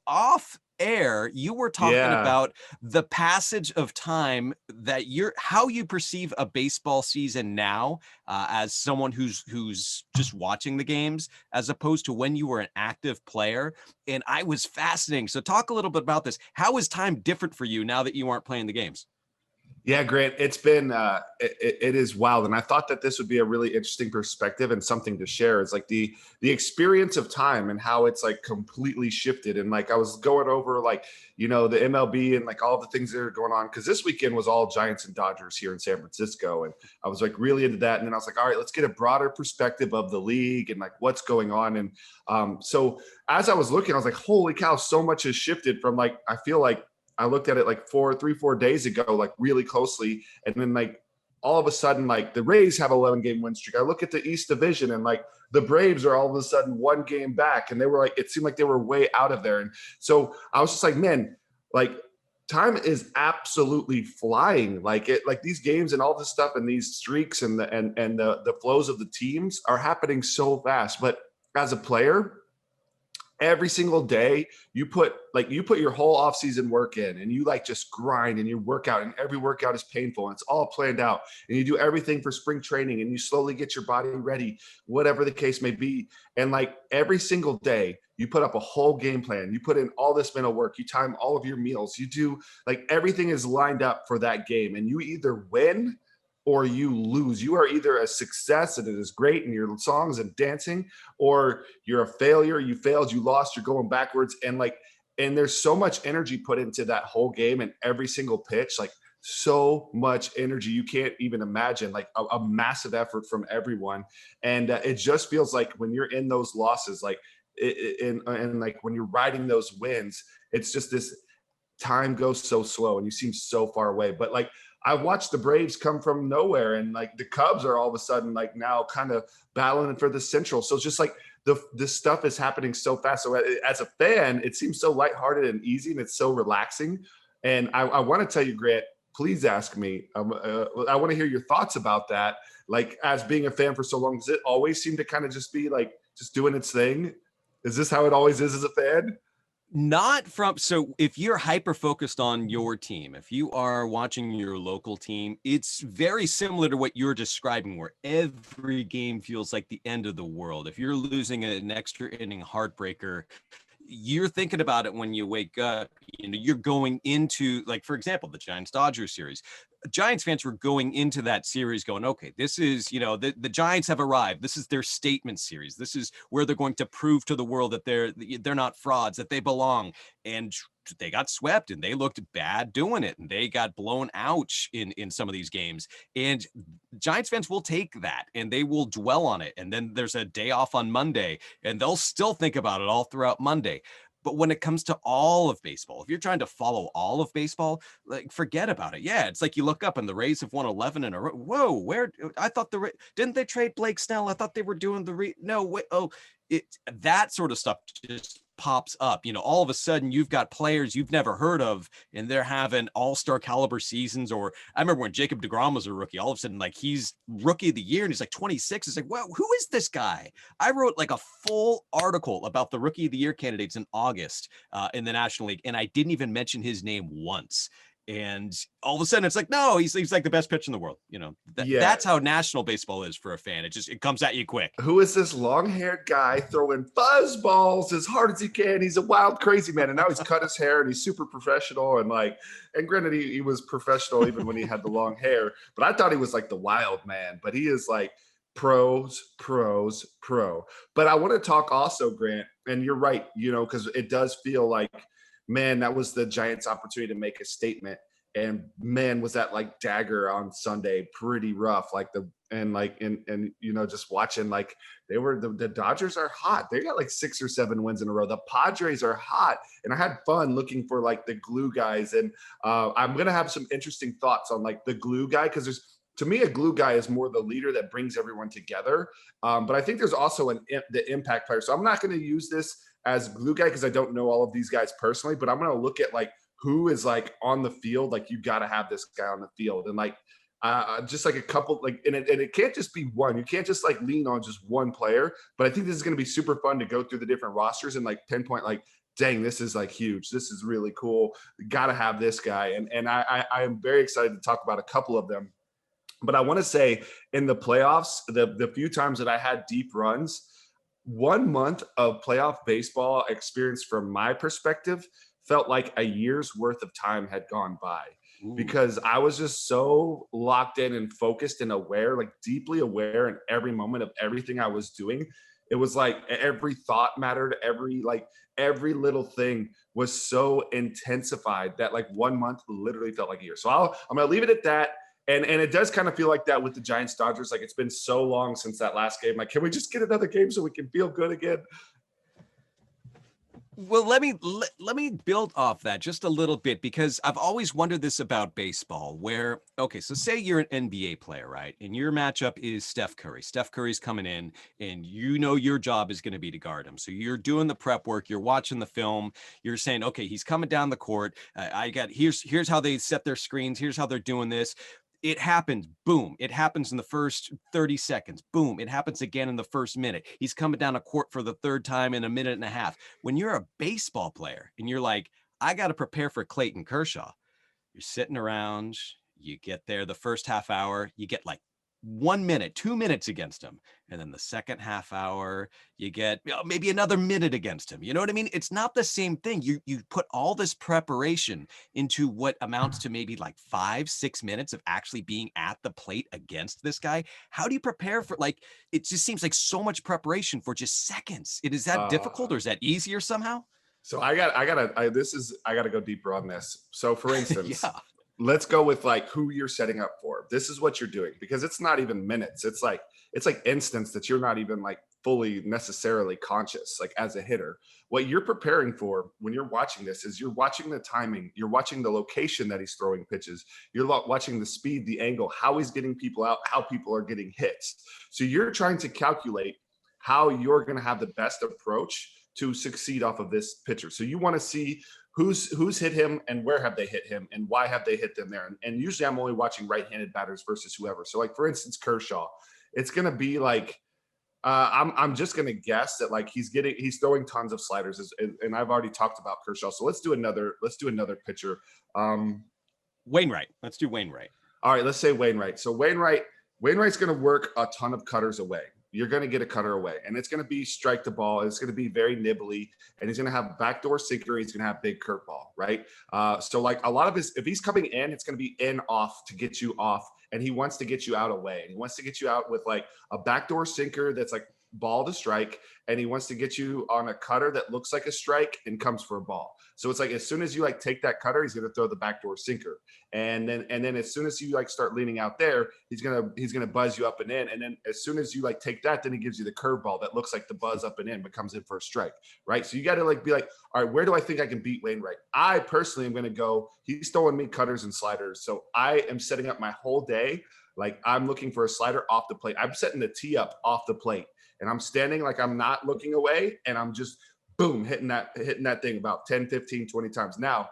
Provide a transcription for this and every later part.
off air, you were talking Yeah. about the passage of time that how you perceive a baseball season now, as someone who's just watching the games, as opposed to when you were an active player. And I was fascinating. So talk a little bit about this. How is time different for you now that you aren't playing the games? Yeah, Grant, it's been it is wild, and I thought that this would be a really interesting perspective and something to share. It's like the experience of time and how it's like completely shifted. And like I was going over like the MLB and like all the things that are going on because this weekend was all Giants and Dodgers here in San Francisco, and I was like really into that. And then I was like, all right, let's get a broader perspective of the league and like what's going on. And so as I was looking, I was like, holy cow, so much has shifted from like I feel like I looked at it like 4 days ago, like really closely. And then like all of a sudden, like the Rays have 11-game win streak. I look at the East Division and like the Braves are all of a sudden 1 game back. And they were like, it seemed like they were way out of there. And so I was just like, man, like time is absolutely flying. Like these games and all this stuff and these streaks and the flows of the teams are happening so fast. But as a player, every single day you put your whole off-season work in and you like just grind and you work out and every workout is painful and it's all planned out and you do everything for spring training and you slowly get your body ready, whatever the case may be. And like every single day you put up a whole game plan, you put in all this mental work, you time all of your meals, you do like everything is lined up for that game and you either win or you lose. You are either a success and it is great in your songs and dancing, or you're a failure. You failed, you lost, you're going backwards. And there's so much energy put into that whole game and every single pitch, like so much energy. You can't even imagine, like a massive effort from everyone. And it just feels like when you're in those losses, like and like when you're riding those wins, it's just this time goes so slow and you seem so far away. But like I watched the Braves come from nowhere and like the Cubs are all of a sudden like now kind of battling for the Central. So it's just like this stuff is happening so fast. So as a fan, it seems so lighthearted and easy and it's so relaxing. And I want to tell you, Grant, please ask me. I want to hear your thoughts about that. Like as being a fan for so long, does it always seem to kind of just be like just doing its thing? Is this how it always is as a fan? Not from, so if you're hyper focused on your team, if you are watching your local team, it's very similar to what you're describing, where every game feels like the end of the world. If you're losing an extra inning heartbreaker, you're thinking about it when you wake up. You're going into, like, for example, the Giants Dodgers series. Giants fans were going into that series going, okay, this is, the Giants have arrived. This is their statement series. This is where they're going to prove to the world that they're not frauds, that they belong. And they got swept and they looked bad doing it. And they got blown out in some of these games. And Giants fans will take that and they will dwell on it. And then there's a day off on Monday and they'll still think about it all throughout Monday. But when it comes to all of baseball, if you're trying to follow all of baseball, like forget about it. Yeah, it's like you look up and the Rays have won 11 in a row. Whoa, where I thought didn't they trade Blake Snell? I thought they were doing no wait. Oh, that sort of stuff just pops up. All of a sudden you've got players you've never heard of and they're having all-star caliber seasons. Or I remember when Jacob deGrom was a rookie, all of a sudden like he's rookie of the year and he's like 26. It's like, well, who is this guy? I wrote like a full article about the rookie of the year candidates in August in the National League, and I didn't even mention his name once. And all of a sudden it's like, no, he's like the best pitcher in the world. Yeah. That's how national baseball is for a fan. It comes at you quick. Who is this long-haired guy throwing fuzz balls as hard as he can? He's a wild, crazy man. And now he's cut his hair and he's super professional. And granted, he was professional even when he had the long hair. But I thought he was like the wild man. But he is like pro. But I want to talk also, Grant, and you're right, because it does feel like, man, that was the Giants' opportunity to make a statement. And man, was that like dagger on Sunday pretty rough. Just watching, like the Dodgers are hot. They got like 6 or 7 wins in a row. The Padres are hot. And I had fun looking for like the glue guys. And I'm going to have some interesting thoughts on like the glue guy. Cause to me, a glue guy is more the leader that brings everyone together. But I think there's also the impact player. So I'm not going to use this as glue guy because I don't know all of these guys personally, but I'm going to look at like who is like on the field. Like you got to have this guy on the field, and like just like a couple, like, and it can't just be one. You can't just like lean on just one player. But I think this is going to be super fun to go through the different rosters and like pinpoint like dang, this is like huge. This is really cool. Got to have this guy. And I am very excited to talk about a couple of them. But I want to say in the playoffs, the few times that I had deep runs, 1 month of playoff baseball experience from my perspective felt like a year's worth of time had gone by Ooh. because I was just so locked in and focused and aware, like deeply aware in every moment of everything I was doing. It was like every thought mattered, every little thing was so intensified that like 1 month literally felt like a year. So I'm gonna leave it at that. And it does kind of feel like that with the Giants Dodgers. Like it's been so long since that last game. Like, can we just get another game so we can feel good again? Well, let me build off that just a little bit because I've always wondered this about baseball where okay, so say you're an NBA player, right? And your matchup is Steph Curry. Steph Curry's coming in and you know your job is going to be to guard him. So you're doing the prep work, you're watching the film, you're saying, "Okay, he's coming down the court. I got here's how they set their screens, here's how they're doing this." It happens. Boom. It happens in the first 30 seconds. Boom. It happens again in the first minute. He's coming down a court for the third time in a minute and a half. When you're a baseball player and you're like, I got to prepare for Clayton Kershaw, you're sitting around, you get there the first half hour, you get like 1 minute, 2 minutes against him. And then the second half hour, you get maybe another minute against him. You know what I mean? It's not the same thing. You put all this preparation into what amounts to maybe like 5, 6 minutes of actually being at the plate against this guy. How do you prepare for like it just seems like so much preparation for just seconds? Is that Uh, difficult or is that easier somehow? so I gotta go deeper on this. So for instance, Yeah. let's go with like who you're setting up for. This is what you're doing because it's not even minutes. It's like instants that you're not even like fully necessarily conscious, like as a hitter. What you're preparing for when you're watching this is you're watching the timing, you're watching the location that he's throwing pitches, you're watching the speed, the angle, how he's getting people out, how people are getting hits. So you're trying to calculate how you're going to have the best approach to succeed off of this pitcher. So you want to see who's hit him and where have they hit him and why have they hit them there. And usually I'm only watching right-handed batters versus whoever. So like for instance, Kershaw, it's going to be like I'm just going to guess that like he's throwing tons of sliders and I've already talked about Kershaw. So let's do another pitcher. Wainwright. Let's do Wainwright. All right, let's say Wainwright. So Wainwright's going to work a ton of cutters away. You're going to get a cutter away, and it's going to be strike the ball. It's going to be very nibbly, and he's going to have backdoor sinker. He's going to have big curveball, right? So like a lot of if he's coming in, it's going to be in off to get you off, and he wants to get you out away. And he wants to get you out with like a backdoor sinker that's like ball to strike, and he wants to get you on a cutter that looks like a strike and comes for a ball. So it's like as soon as you like take that cutter, he's going to throw the backdoor sinker, and then as soon as you like start leaning out there, he's gonna buzz you up and in, and then as soon as you like take that, then he gives you the curveball that looks like the buzz up and in, but comes in for a strike, right? So you got to like be like, all right, where do I think I can beat Wainwright? I personally am going to go. He's throwing me cutters and sliders, so I am setting up my whole day. Like I'm looking for a slider off the plate. I'm setting the tee up off the plate, and I'm standing like I'm not looking away, and I'm just boom hitting that thing about 10, 15, 20 times. Now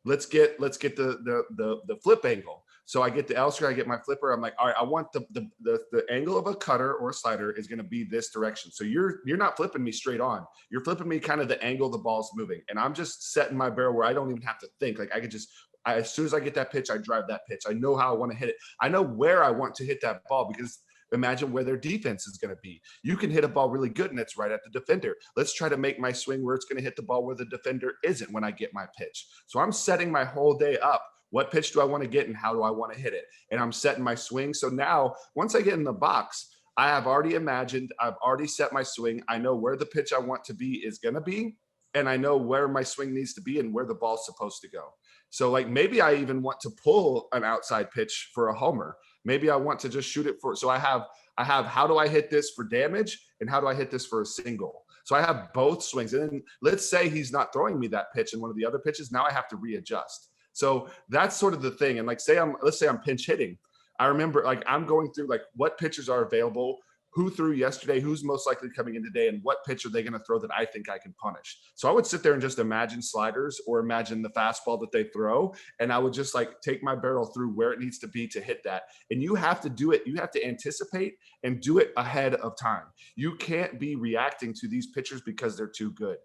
let's get the flip angle. So I get the L I get my flipper. I'm like, all right, I want the angle of a cutter or a slider is going to be this direction. So you're not flipping me straight on. You're flipping me kind of the angle the ball's moving, and I'm just setting my barrel where I don't even have to think. Like I could just as soon as I get that pitch, I drive that pitch. I know how I want to hit it. I know where I want to hit that ball because imagine where their defense is going to be. You can hit a ball really good and it's right at the defender. Let's try to make my swing where it's going to hit the ball where the defender isn't when I get my pitch. So I'm setting my whole day up. What pitch do I want to get and how do I want to hit it? And I'm setting my swing. So now once I get in the box, I have already imagined, I've already set my swing. I know where the pitch I want to be is going to be. And I know where my swing needs to be and where the ball's supposed to go. So like maybe I even want to pull an outside pitch for a homer. Maybe I want to just shoot it for, so I have how do I hit this for damage and how do I hit this for a single? So I have both swings. And then let's say he's not throwing me that pitch in one of the other pitches. Now I have to readjust. So that's sort of the thing. And like let's say I'm pinch hitting. I remember like I'm going through like what pitchers are available, who threw yesterday, who's most likely coming in today, and what pitch are they going to throw that I think I can punish. So I would sit there and just imagine sliders or imagine the fastball that they throw, and I would just like take my barrel through where it needs to be to hit that. And you have to do it. You have to anticipate and do it ahead of time. You can't be reacting to these pitchers because they're too good.